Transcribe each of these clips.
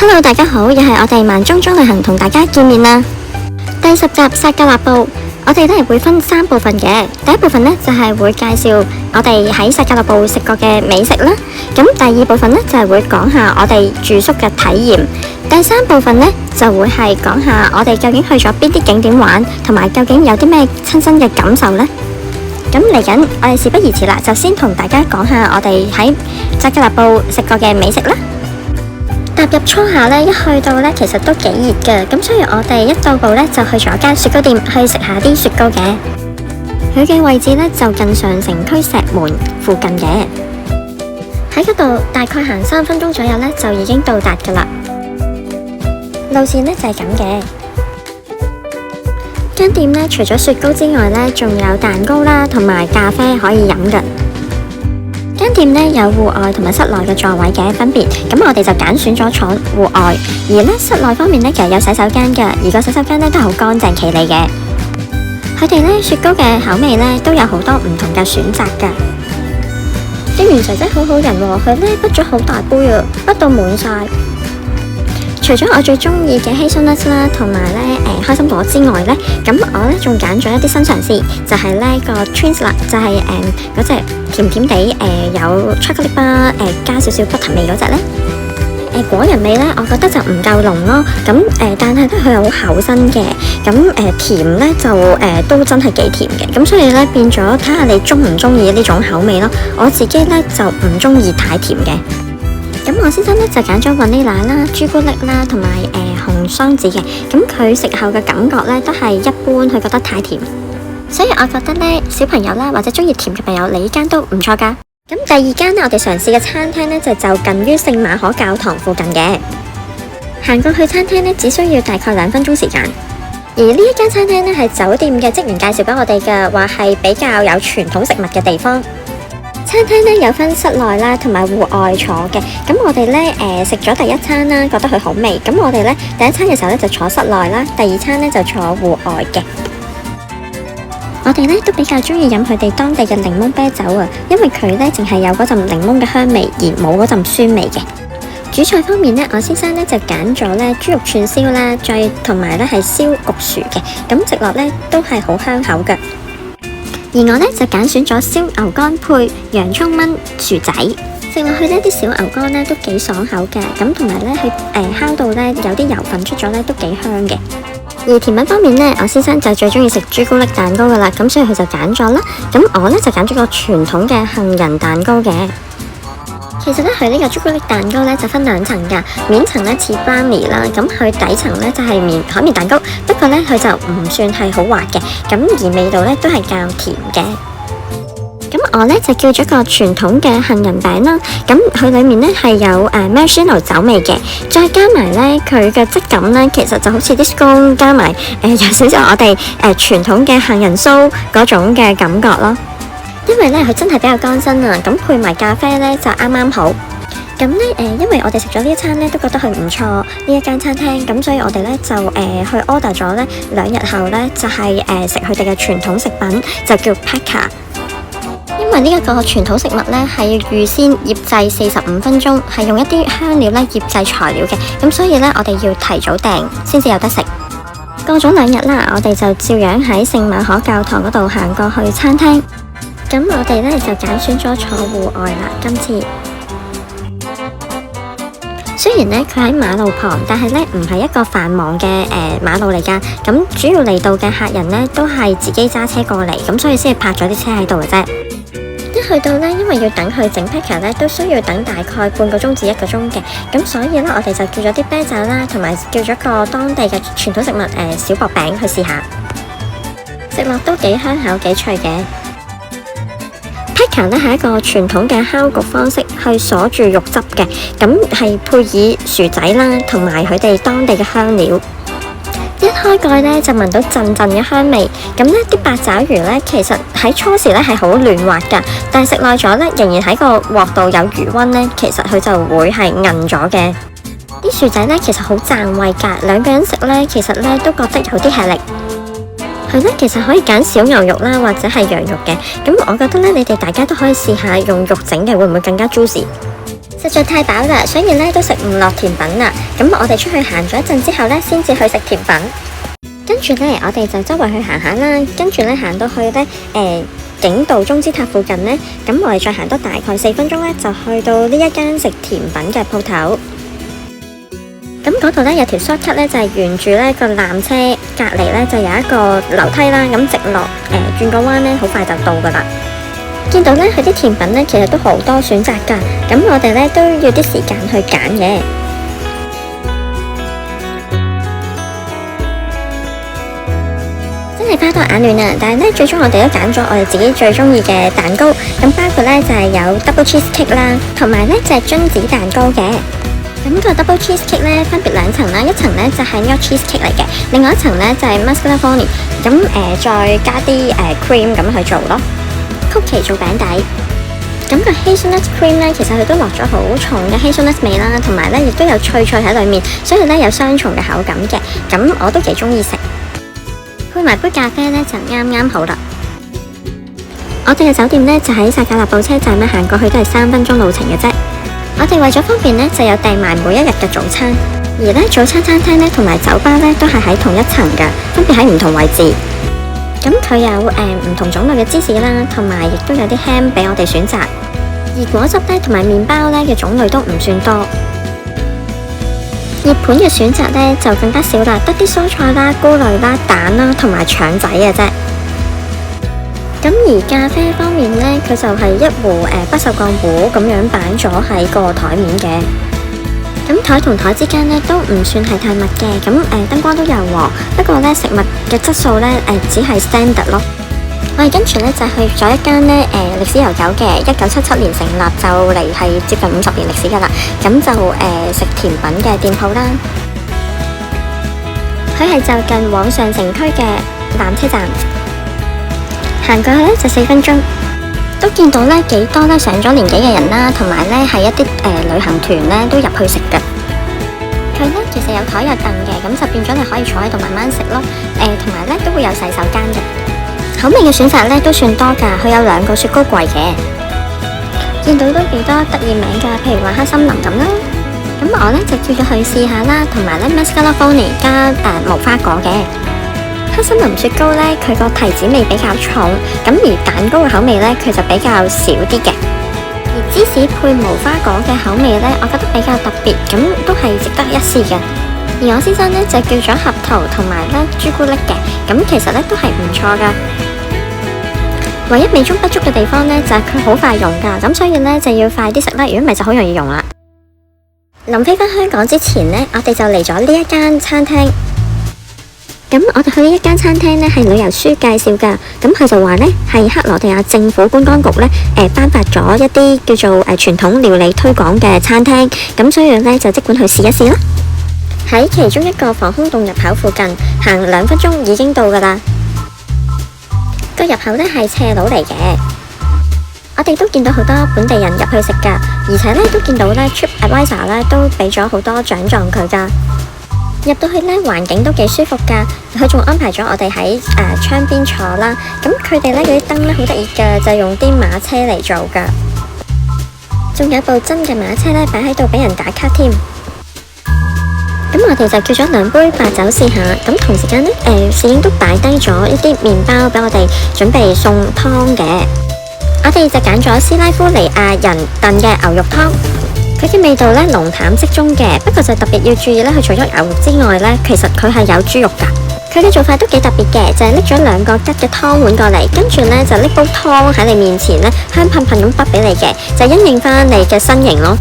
Hello， 大家好，又係我哋萬中中旅行同大家見面啦。第10集薩格勒布，我哋都係會分3部分嘅。第一部分呢，就係會介紹我哋喺薩格勒布食過嘅美食啦。咁第二部分呢，就係會講下我哋住宿嘅體驗。第3部分呢，就會係講下我哋究竟去咗邊啲景點玩，同埋究竟有啲咩親身嘅感受呢。咁嚟緊，我哋事不宜遲啦，就先同大家講下我哋喺薩格勒布食過嘅美食啦。踏入初夏呢，一去到呢，其實都幾熱嘅，咁所以我哋一到埗呢，就去咗間雪糕店去食下啲雪糕嘅。佢嘅位置呢，就近上城區石門附近嘅，喺嗰度大概行3分鐘左右呢，就已經到達噶啦。路線呢，就係咁嘅。間店呢，除咗雪糕之外呢，仲有蛋糕啦，同埋咖啡可以飲嘅。間店呢，有戶外同埋室內嘅座位嘅分別，咁我哋就揀選咗坐戶外。而呢室內方面呢，其實有洗手間嘅，而個洗手間呢，都好乾淨企理嘅。佢哋呢，雪糕嘅口味呢，都有好多唔同嘅選擇噶。店員姐姐好好人喎，佢呢，滗咗好大杯啊，滗到滿晒。除咗我最中意嘅 Hazelnut 啦，同埋咧開心果之外咧，咁我咧仲揀咗一啲新嘗試，就係咧個 Twins 啦，就係嗰隻甜甜地有 chocolate bar 加少少 butter 味嗰隻咧。果仁味咧，我覺得就唔夠濃咯。咁但係咧佢係好厚身嘅，咁甜咧就都真係幾甜嘅。咁所以咧變咗睇下你中唔中意呢種口味咯。我自己咧就唔中意太甜嘅。咁我先生咧就揀咗雲呢拿啦、朱古力啦，同埋紅雙子嘅。咁佢食後嘅感覺咧都係一般，佢覺得太甜。所以我覺得咧小朋友啦或者中意甜嘅朋友，你呢間都唔錯噶。咁第2間我哋嘗試嘅餐廳咧就近於聖馬可教堂附近嘅。行過去餐廳咧只需要大概2分鐘時間。而呢一間餐廳咧係酒店嘅職員介紹俾我哋嘅，話係比較有傳統食物嘅地方。餐廳咧有分室內啦，同埋戶外坐嘅。咁我哋咧食咗第1餐啦，覺得佢好味。咁我哋咧第1餐嘅時候咧就坐室內啦，第2餐咧就坐戶外嘅。我哋咧都比較中意飲佢哋當地嘅檸檬啤酒啊，因為佢咧淨係有嗰陣檸檬嘅香味，而冇嗰陣酸味嘅。主菜方面咧，我先生咧就揀咗咧豬肉串燒啦，再同埋咧係燒焗薯嘅。咁食落咧都係好香口嘅。而我咧就揀選咗燒牛肝配洋葱炆薯仔，食落去呢啲小牛肝咧都幾爽口嘅，咁同埋咧佢烤到咧有啲油份出咗咧都幾香嘅。而甜品方面咧，我先生就最中意食朱古力蛋糕噶啦，咁所以佢就揀咗啦。咁我咧就揀咗個傳統嘅杏仁蛋糕嘅。其實咧佢呢個朱古力蛋糕咧就分2層噶，面層咧似 brownie 啦，咁佢底層咧就係海綿蛋糕，不過咧佢就唔算係好滑嘅，咁而味道咧都係較甜嘅。咁我咧就叫咗個傳統嘅杏仁餅啦，咁佢裏面咧係有marshmallow 酒味嘅，再加埋咧佢嘅質感咧，其實就好似啲 scone 加埋有少少我哋傳統嘅杏仁酥嗰種嘅感覺咯。因為咧佢真係比較乾身啊，咁配埋咖啡咧就啱啱好。咁咧因為我哋食咗呢一餐咧都覺得佢唔錯呢一間餐廳，咁所以我哋咧就去 order 咗咧2日後咧就係食佢哋嘅傳統食品，就叫 Paka。因為呢一個傳統食物咧係要預先醃製45分鐘，係用一啲香料咧醃製材料嘅，咁所以咧我哋要提早訂先至有得食。過咗2日啦，我哋就照樣喺聖馬可教堂嗰度行過去餐廳。咁我哋咧就揀選咗坐戶外啦。今次雖然咧佢喺馬路旁，但係咧唔係一個繁忙嘅馬路嚟噶。咁主要嚟到嘅客人咧都係自己揸車過嚟，咁所以先係泊咗啲車喺度嘅啫。一去到咧，因為要等佢整 packer 咧，都需要等大概半個鐘至1個鐘嘅。咁所以咧，我哋就叫咗啲啤酒啦，同埋叫咗個當地嘅傳統食物小薄餅去試下，食落都幾香口幾脆嘅。Packer 咧係一個傳統嘅烤焗方式去鎖住肉汁嘅，咁係配以薯仔啦，同埋佢哋當地嘅香料。一開蓋咧就聞到陣陣嘅香味，咁咧啲八爪魚咧其實喺初時咧係好嫩滑噶，但係食耐咗咧仍然喺個鑊度有餘溫咧，其實佢就會係韌咗嘅。啲薯仔咧其實好佔胃噶，2個人食咧其實咧都覺得有啲吃力。佢咧其實可以揀小牛肉啦，或者係羊肉嘅。咁我覺得咧，你哋大家都可以試下用肉整嘅，會唔會更加 juicy？實在太飽啦，所以咧都食唔落甜品啦。咁我哋出去行咗一陣之後咧，先至去食甜品。跟住咧，我哋就周圍去行下啦。跟住咧行到去咧景道中之塔附近咧，咁我哋再行多大概4分鐘咧，就去到呢一間食甜品嘅鋪頭。咁嗰度咧有條 shortcut 咧，就係沿住咧個纜車隔離咧就有一個樓梯啦，咁直落轉個彎咧，好快就到噶啦。見到咧佢啲甜品咧，其實都好多選擇㗎，咁我哋咧都要啲時間去揀嘅。真係花多眼亂啊！但係咧最終我哋都揀咗我哋自己最中意嘅蛋糕，咁包括咧就係有 double cheese cake 啦，同埋咧就係榛子蛋糕嘅。咁個 double cheese cake 咧分別2層啦，一層咧就係 milk cheese cake 嚟嘅，另外一層咧就係 mascarpone， 咁再加啲cream咁去做咯，曲奇做餅底。咁個 hazelnut cream咧，其實佢都落咗好重嘅 hazelnut 味啦，同埋咧亦都有脆脆喺裏面，所以咧有雙重嘅口感嘅。咁我都幾中意食，配埋杯咖啡咧就啱啱好啦。我哋嘅酒店咧就喺薩格勒布車站咧，行過去都係3分鐘路程嘅啫。我哋為咗方便咧，就有訂埋每一日嘅早餐，而咧早餐餐廳咧同埋酒吧咧都係喺同一層嘅，分別喺唔同位置。咁佢有唔同種類嘅芝士啦，同埋亦都有啲 ham 俾我哋選擇。而果汁咧同埋麵包咧嘅種類都唔算多。熱盤嘅選擇咧就更加少啦，得啲蔬菜啦、菇類啦、蛋啦同埋腸仔嘅啫。咁而咖啡方面呢，佢就係一壺不鏽鋼壺咁樣擺咗喺個台面嘅。咁台同台之間呢都唔算係太密嘅，咁燈光都柔和。不過呢，食物嘅質素呢只係 standard 咯。我哋跟住呢就去咗一間呢歷史悠久嘅1977年成立，就嚟係接近50年歷史㗎啦。咁就食甜品嘅店鋪啦。佢係就近往上城區嘅纜車站。行過去咧就4分鐘，都見到咧幾多咧上咗年紀嘅人啦，同埋咧係一啲旅行團咧都入去食嘅。佢咧其實有台有凳嘅，咁就變咗你可以坐喺度慢慢食咯。同埋咧都會有洗手間嘅。口味嘅選擇咧都算多㗎，佢有2個雪糕櫃嘅。見到都幾多得意名㗎，譬如話黑森林咁啦。咁我咧就叫咗佢試下啦，同埋咧 mascarpone 加無花果嘅。黑森林雪糕咧，佢個提子味比較重，咁而蛋糕嘅口味咧，佢就比較少啲嘅。而芝士配無花果嘅口味咧，我覺得比較特別，咁都係值得一試嘅。而我先生咧就叫咗合桃同埋咧朱古力嘅，咁其實咧都係唔錯噶。唯一美中不足嘅地方咧就係佢好快溶噶，咁所以咧就要快啲食啦，如果唔係就好容易溶啦。臨飛返香港之前咧，我哋就嚟咗呢一間餐廳。咁我哋去呢一間餐廳呢，係旅遊書介紹㗎。咁佢就話呢，係克羅地亞政府觀光局呢頒發咗一啲叫做傳統料理推廣嘅餐廳。咁所以呢，就即管去試一試啦。喺其中一個防空洞入口附近，行2分鐘已經到㗎啦。個入口呢係斜路嚟嘅。我哋都見到好多本地人入去食㗎，而且呢都見到呢 TripAdvisor 呢都俾咗好多獎狀佢㗎。入到去呢，環境都幾舒服㗎，佢仲安排咗我哋喺窗邊坐啦。咁佢哋呢嗰啲燈呢好得意㗎，就用啲馬車嚟做㗎。仲有部真嘅馬車呢擺喺度俾人打卡添。咁我哋就叫咗2杯白酒試下。咁同時間呢，侍應都擺低咗一啲麵包俾我哋準備送湯嘅。我哋就揀咗斯拉夫尼亞人燉嘅牛肉湯。佢嘅味道咧濃淡適中嘅，不過就特別要注意咧，佢除咗牛肉之外咧，其實佢係有豬肉㗎。佢嘅做法都幾特別嘅，就係拎咗2個吉嘅湯碗過嚟，跟住咧就拎煲湯喺你面前咧，香噴噴咁滗俾你嘅，就因應翻你嘅身形咯。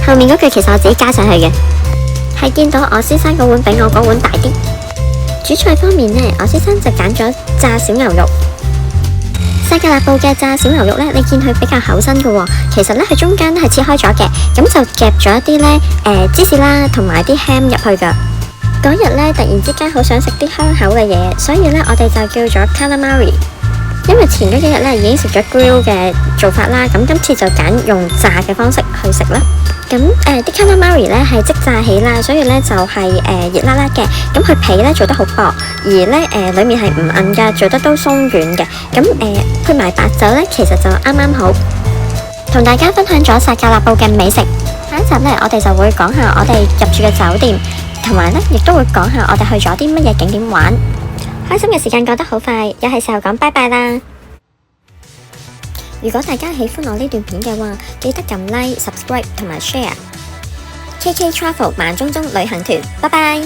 後面嗰句其實我自己加上去嘅，係見到我先生嗰碗比我嗰碗大啲。主菜方面呢，我先生就揀咗炸小牛肉。薩格勒布嘅炸小牛肉呢，你見佢比較厚身嘅喎，其實呢，佢中間係切開咗嘅，咁就夾咗一啲呢芝士啦，同埋啲 ham 入去㗎。嗰日呢，突然之間好想食啲香口嘅嘢，所以呢，我哋就叫咗 calamari。因為前嗰幾日呢已經食咗 grill 嘅做法啦，咁今次就揀用炸嘅方式去食啦。咁啲 calamari 呢係即炸起啦，所以呢就係熱辣辣嘅。咁佢皮呢做得好薄，而呢裡面係唔韌㗎，做得都鬆軟嘅。咁配埋白酒呢，其實就啱啱好。同大家分享咗薩格勒布嘅美食。下一集呢，我哋就會講下我哋入住嘅酒店，同埋呢亦都會講下我哋去咗啲乜嘢景點玩。開心嘅時間過得好快，又係時候講拜拜啦！如果大家喜歡我呢段片嘅話，記得撳 like、subscribe 同埋 share。KK Travel 慢中中旅行團，拜拜。